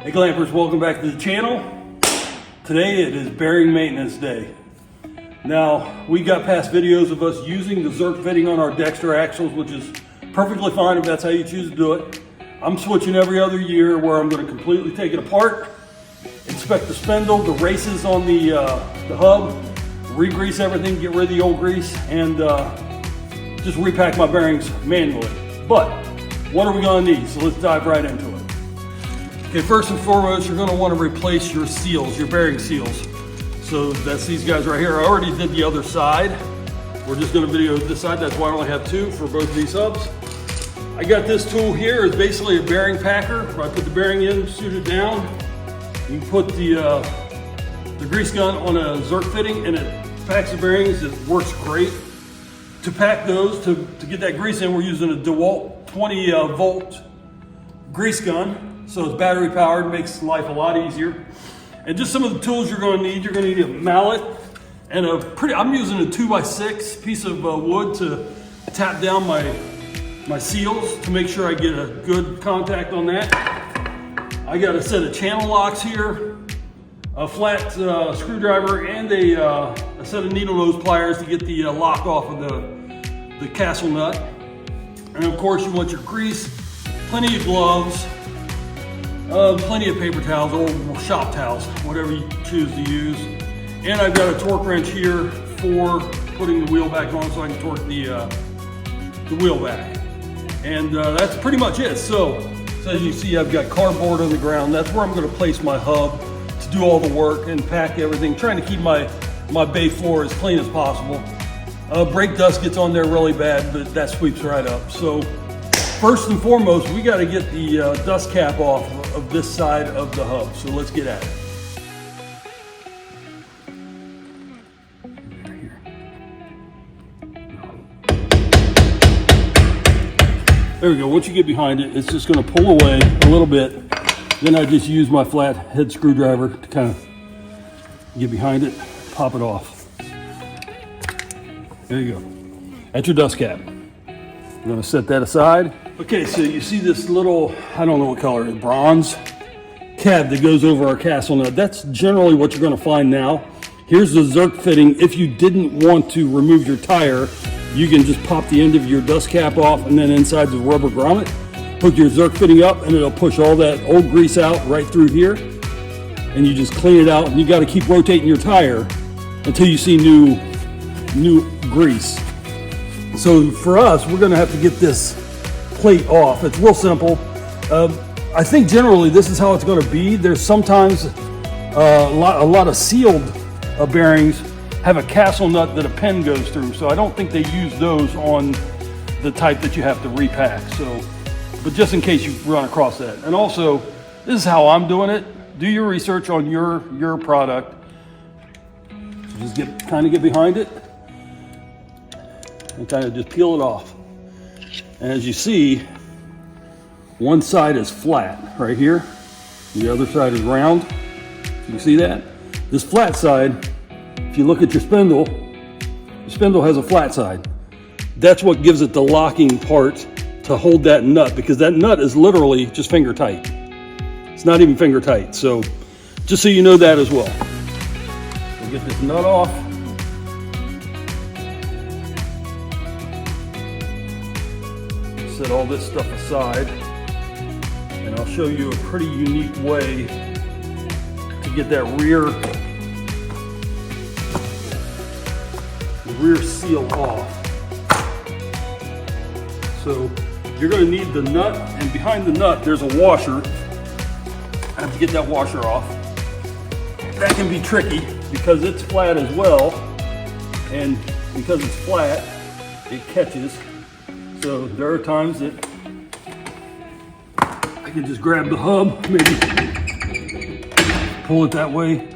Hey Clampers, welcome back to the channel. Today it is bearing maintenance day. Now, we got past videos of us using the Zerk fitting on our Dexter axles, which is perfectly fine if that's how you choose to do it. I'm switching every other year where I'm going to completely take it apart, inspect the spindle, the races on the hub, re-grease everything, get rid of the old grease, and just repack my bearings manually. But what are we going to need? So let's dive right into it. Okay, first and foremost, you're going to want to replace your seals, your bearing seals. So that's these guys right here. I already did the other side. We're just going to video this side. That's why I only have two for both of these hubs. I got this tool here. It's basically a bearing packer. I put the bearing in, shoot it down. You can put the grease gun on a Zerk fitting and it packs the bearings. It works great. To pack those, to get that grease in, we're using a DeWalt 20 volt grease gun. So it's battery powered, makes life a lot easier. And just some of the tools you're going to need a mallet and I'm using a 2x6 piece of wood to tap down my seals to make sure I get a good contact on that. I got a set of channel locks here, a flat screwdriver, and a set of needle nose pliers to get the lock off of the castle nut. And of course you want your grease, plenty of gloves, plenty of paper towels or shop towels, whatever you choose to use. And I've got a torque wrench here for putting the wheel back on so I can torque the wheel back. And that's pretty much it. So as you see, I've got cardboard on the ground. That's where I'm going to place my hub to do all the work and pack everything, trying to keep my bay floor as clean as possible. Brake dust gets on there really bad, but that sweeps right up. So first and foremost, we got to get the dust cap off of this side of the hub. So let's get at it. There we go. Once you get behind it, it's just going to pull away a little bit. Then I just use my flat head screwdriver to kind of get behind it, pop it off. There you go. That's your dust cap. I'm going to set that aside. Okay, so you see this little, I don't know what color it is, bronze cab that goes over our castle nut. That's generally what you're going to find now. Here's the Zerk fitting. If you didn't want to remove your tire, you can just pop the end of your dust cap off, and then inside the rubber grommet, hook your Zerk fitting up, and it'll push all that old grease out right through here. And you just clean it out, and you got to keep rotating your tire until you see new grease. So for us, we're going to have to get this plate off. It's real simple. I think generally this is how it's going to be. There's sometimes a lot of sealed bearings have a castle nut that a pen goes through. So I don't think they use those on the type that you have to repack. So, but just in case you run across that. And also, this is how I'm doing it. Do your research on your product. So just kind of get behind it and kind of just peel it off. And as you see, one side is flat right here. The other side is round. You see that? This flat side, if you look at your spindle, the spindle has a flat side. That's what gives it the locking part to hold that nut, because that nut is literally just finger tight. It's not even finger tight. So just so you know that as well. We'll get this nut off. Set all this stuff aside, and I'll show you a pretty unique way to get that rear seal off. So you're going to need the nut, and behind the nut there's a washer. I have to get that washer off. That can be tricky because it's flat as well, and because it's flat, it catches. So there are times that I can just grab the hub, maybe pull it that way,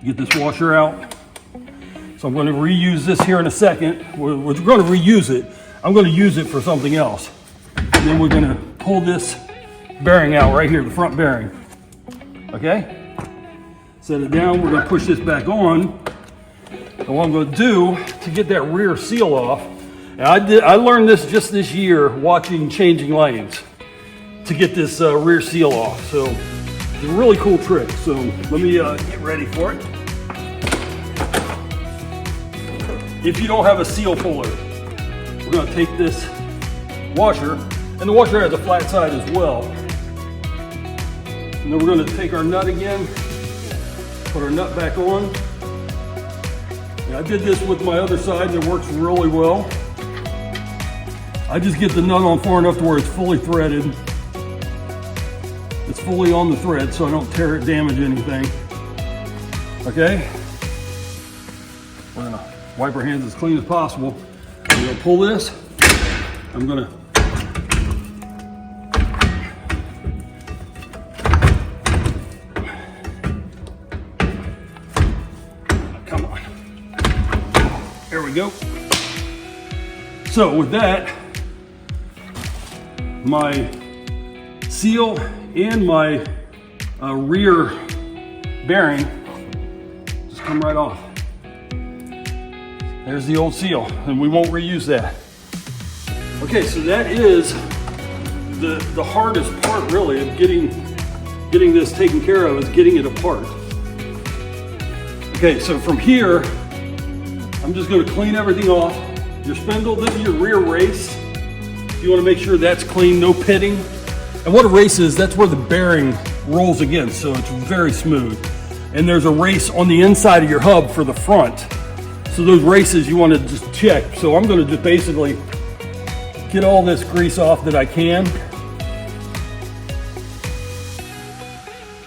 get this washer out. So I'm going to reuse this here in a second. We're going to reuse it. I'm going to use it for something else. And then we're going to pull this bearing out right here, the front bearing. Okay? Set it down. We're going to push this back on. And what I'm going to do to get that rear seal off, and I learned this just this year watching Changing Lanes to get this rear seal off. So a really cool trick. So let me get ready for it. If you don't have a seal puller, we're going to take this washer, and the washer has a flat side as well. And then we're going to take our nut again, put our nut back on. And I did this with my other side and it works really well. I just get the nut on far enough to where it's fully threaded. It's fully on the thread so I don't tear it, damage anything. Okay? We're gonna wipe our hands as clean as possible. I'm gonna pull this. I'm gonna come on. There we go. So with that, my seal and my rear bearing just come right off. There's the old seal, and we won't reuse that. Okay, so that is the hardest part really of getting this taken care of, is getting it apart. Okay, so from here, I'm just gonna clean everything off. Your spindle, this is your rear race. You wanna make sure that's clean, no pitting. And what a race is, that's where the bearing rolls against, so it's very smooth. And there's a race on the inside of your hub for the front. So those races you want to just check. So I'm going to just basically get all this grease off that I can.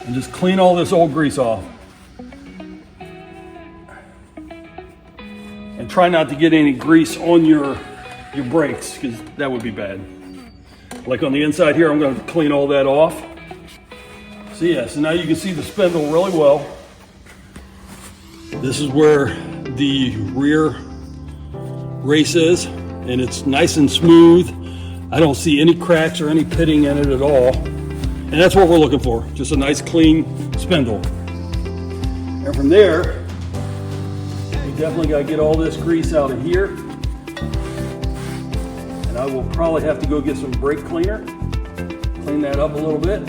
And just clean all this old grease off. And try not to get any grease on your brakes, because that would be bad. Like on the inside here, I'm going to clean all that off. So yeah, so now you can see the spindle really well. This is where the rear race is, and it's nice and smooth. I don't see any cracks or any pitting in it at all. And that's what we're looking for, just a nice clean spindle. And from there, we definitely got to get all this grease out of here. And I will probably have to go get some brake cleaner, clean that up a little bit,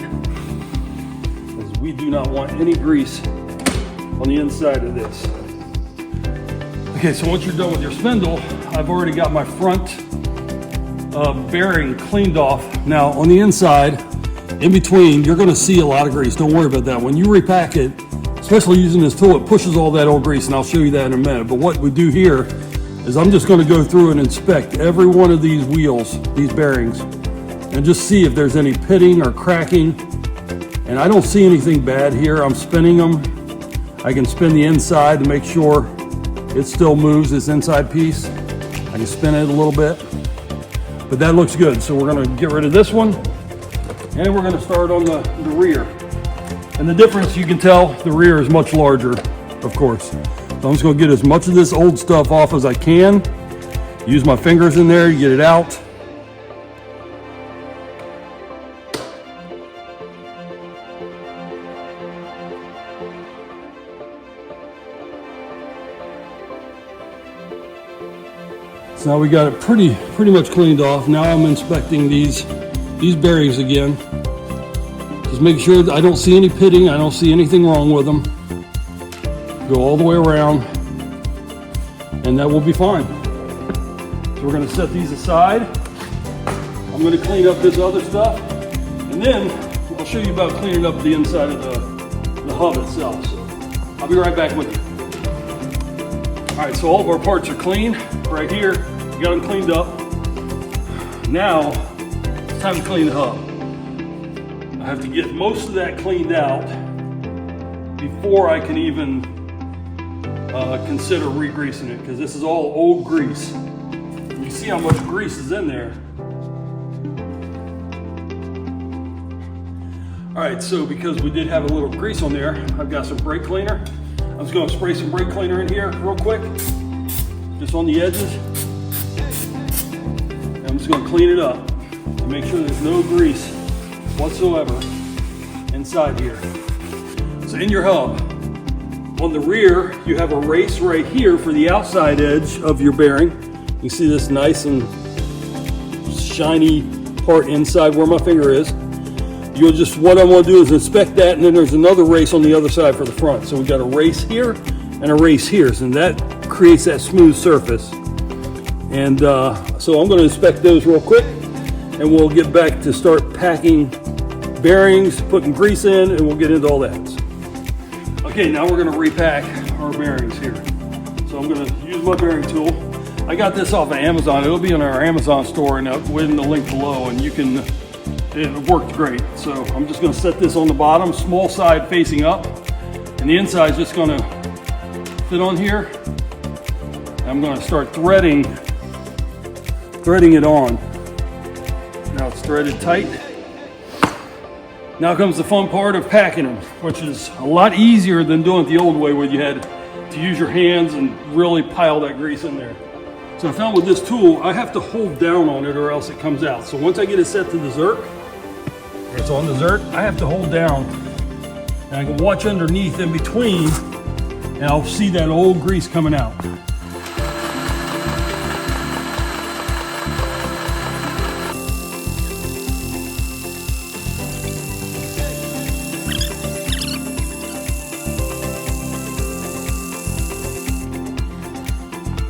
because we do not want any grease on the inside of this. Okay, so once you're done with your spindle, I've already got my front bearing cleaned off. Now on the inside, in between, you're gonna see a lot of grease. Don't worry about that. When you repack it, especially using this tool, it pushes all that old grease, and I'll show you that in a minute. But what we do here is I'm just gonna go through and inspect every one of these wheels, these bearings, and just see if there's any pitting or cracking. And I don't see anything bad here. I'm spinning them. I can spin the inside to make sure it still moves, this inside piece. I can spin it a little bit, but that looks good. So we're gonna get rid of this one, and we're gonna start on the rear. And the difference, you can tell, the rear is much larger, of course. So I'm just gonna get as much of this old stuff off as I can. Use my fingers in there to get it out. So now we got it pretty much cleaned off. Now I'm inspecting these bearings again. Just make sure that I don't see any pitting. I don't see anything wrong with them. Go all the way around, and that will be fine. So we're gonna set these aside. I'm gonna clean up this other stuff, and then I'll show you about cleaning up the inside of the hub itself. So I'll be right back with you. All right, so all of our parts are clean right here. We got them cleaned up. Now it's time to clean the hub. I have to get most of that cleaned out before I can even consider re-greasing it, because this is all old grease. You see how much grease is in there. All right, so because we did have a little grease on there, I've got some brake cleaner. I'm just gonna spray some brake cleaner in here real quick, just on the edges. And I'm just gonna clean it up to make sure there's no grease whatsoever inside here. So in your hub, on the rear, you have a race right here for the outside edge of your bearing. You see this nice and shiny part inside where my finger is. you'll just, what I want to do is inspect that, and then there's another race on the other side for the front. So we got a race here and a race here, and that creates that smooth surface. And so I'm going to inspect those real quick, and we'll get back to start packing bearings, putting grease in, and we'll get into all that. Okay, now we're going to repack our bearings here. So I'm going to use my bearing tool. I got this off of Amazon. It'll be in our Amazon store and in the link below, and you can, it worked great. So I'm just going to set this on the bottom, small side facing up, and the inside is just going to fit on here. I'm going to start threading it on. Now it's threaded tight. Now comes the fun part of packing them, which is a lot easier than doing it the old way where you had to use your hands and really pile that grease in there. So I found with this tool, I have to hold down on it or else it comes out. So once I get it set to the zerk, it's on the zerk, I have to hold down, and I can watch underneath in between, and I'll see that old grease coming out.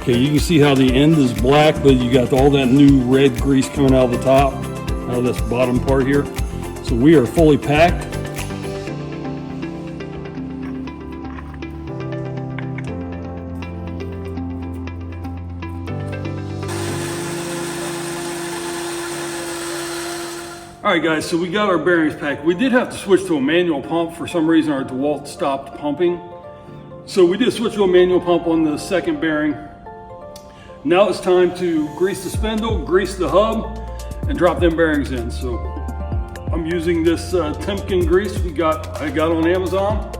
Okay, you can see how the end is black, but you got all that new red grease coming out of the top, out of this bottom part here. So we are fully packed. All right guys, so we got our bearings packed. We did have to switch to a manual pump. For some reason our DeWalt stopped pumping. So we did switch to a manual pump on the second bearing. Now it's time to grease the spindle, grease the hub, and drop them bearings in. So I'm using this Temkin grease I got on Amazon.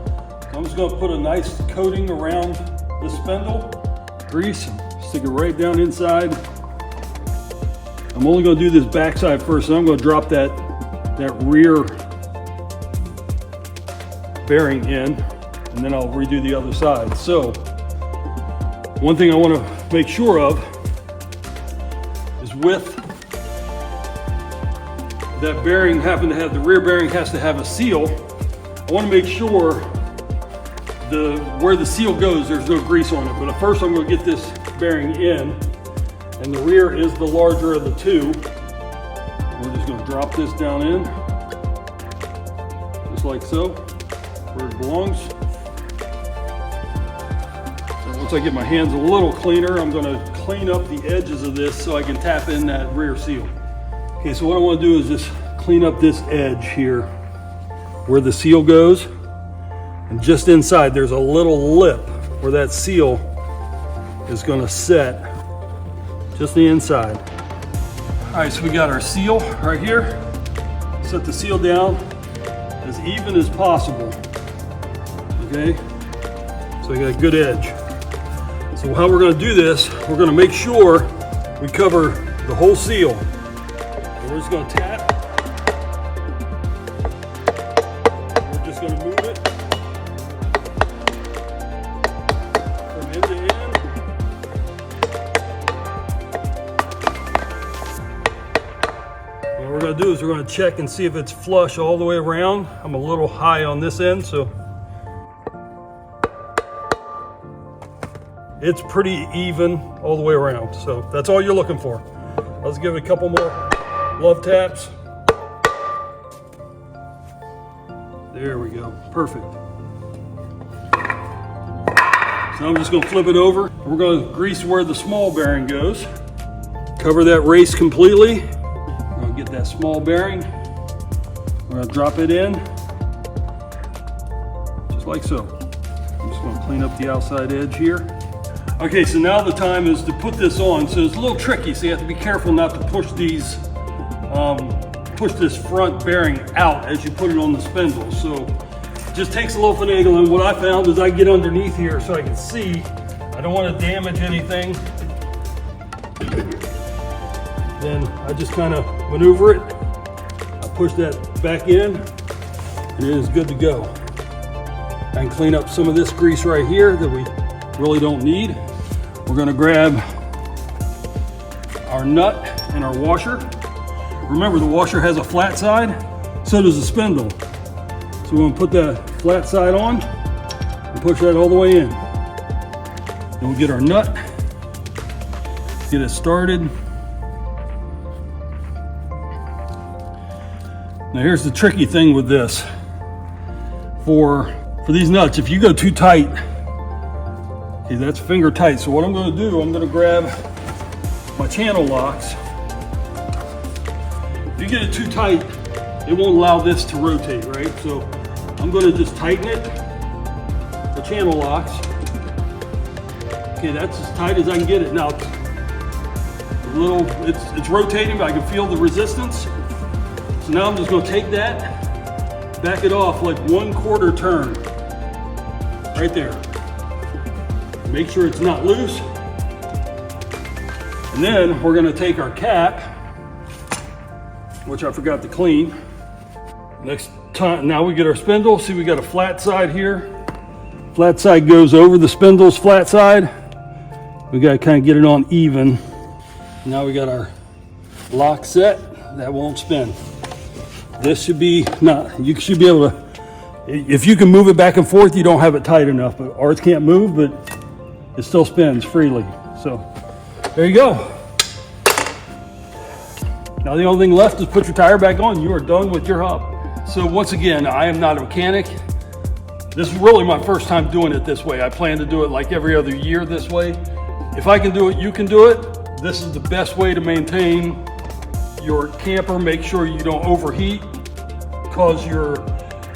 I'm just gonna put a nice coating around the spindle, grease, stick it right down inside. I'm only gonna do this backside first, so I'm gonna drop that rear bearing in, and then I'll redo the other side. So one thing I want to make sure of is with that bearing the rear bearing has to have a seal. I want to make sure where the seal goes, there's no grease on it. But first I'm going to get this bearing in, and the rear is the larger of the two. We're just going to drop this down in, just like so, where it belongs. Once I get my hands a little cleaner, I'm going to clean up the edges of this so I can tap in that rear seal. Okay, so what I want to do is just clean up this edge here where the seal goes, and just inside there's a little lip where that seal is going to set, just the inside. All right, so we got our seal right here. Set the seal down as even as possible. Okay, so I got a good edge. So how we're going to do this, we're going to make sure we cover the whole seal. And we're just going to tap. We're just going to move it from end to end. What we're going to do is we're going to check and see if it's flush all the way around. I'm a little high on this end, so it's pretty even all the way around. So that's all you're looking for. Let's give it a couple more love taps. There we go, perfect. So I'm just gonna flip it over. We're gonna grease where the small bearing goes. Cover that race completely. I'm gonna get that small bearing. We're gonna drop it in, just like so. I'm just gonna clean up the outside edge here. Okay, so now the time is to put this on. So it's a little tricky, so you have to be careful not to push these, push this front bearing out as you put it on the spindle. So it just takes a little finagling. What I found is I get underneath here so I can see. I don't want to damage anything. Then I just kind of maneuver it. I push that back in, and it is good to go. I can clean up some of this grease right here that we really don't need. We're going to grab our nut and our washer. Remember, the washer has a flat side, so does the spindle. So we're gonna put that flat side on and push that all the way in. Then we'll get our nut, get it started. Now here's the tricky thing with this. For these nuts, if you go too tight, okay, that's finger tight. So what I'm gonna do, I'm gonna grab my channel locks. If you get it too tight, it won't allow this to rotate, right? So I'm gonna just tighten it, the channel locks. Okay, that's as tight as I can get it. Now, it's rotating, but I can feel the resistance. So now I'm just gonna take that, back it off like 1/4 turn, right there. Make sure it's not loose. And then we're gonna take our cap, which I forgot to clean. Next time, now we get our spindle. See, we got a flat side here. Flat side goes over the spindle's flat side. We gotta kind of get it on even. Now we got our lock set. That won't spin. This should be you should be able to, if you can move it back and forth, you don't have it tight enough, but ours can't move, but it still spins freely. So there you go. Now the only thing left is put your tire back on. You are done with your hub. So once again, I am not a mechanic. This is really my first time doing it this way. I plan to do it like every other year this way. If I can do it, you can do it. This is the best way to maintain your camper. Make sure you don't overheat, cause your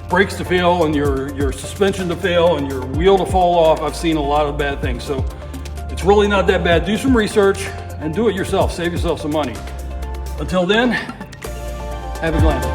brakes to fail and your suspension to fail and your wheel to fall off. I've seen a lot of bad things. So it's really not that bad. Do some research and do it yourself. Save yourself some money. Until then, have a glamping.